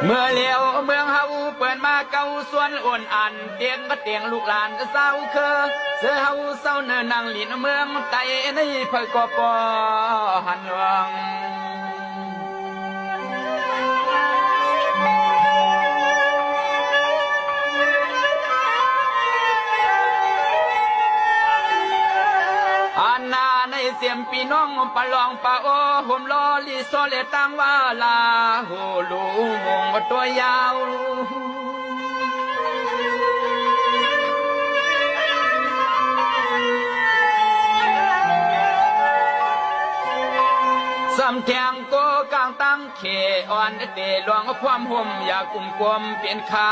เมื่อเลี้ยวเมืองเฮาเปิดมาเก่าส่วนอ่อนอันเตียงก็เตียงลูกหลานก็เศร้าเคอเสือเฮาเศร้าเนินนางหลินเมืองไตในเผยกปอหันหวังในเสียมปีน้องปะลองปะโอห่มลอลีโซเลตังว่าลาหูลูมงตัวยาวสำแทงโกกลางตั้งเขอ่อนเตะหลวงความห่มอยากกุมกวมเปลี่ยนคา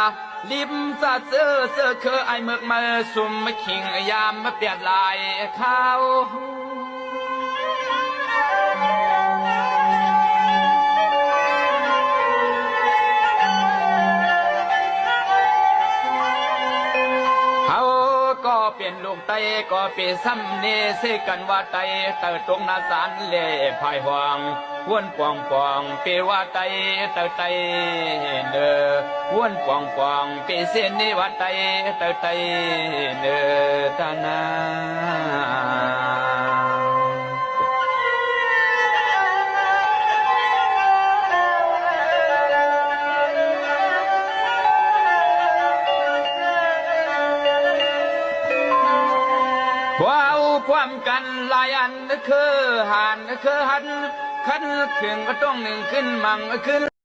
ลิมซาเสือเสือเคอไอเมือกมาสุ่มมาขิงยามมาเปลี่ยนลายข้าวก็เป็นลูกไตก็เป็นซ้ำเนเสกันว่าไตเติร์ตรงนาสารเล่ภายห่วงวนปองปองเปว่าไตเติร์ไตเนอวนปองปองเปเส้นนี่ว่าไตเติร์ไตเนอตานาว้าวความกันลายอันคือหันคือหันขันขึ้นก็ต้องหนึ่งขึ้นมั่งขึ้น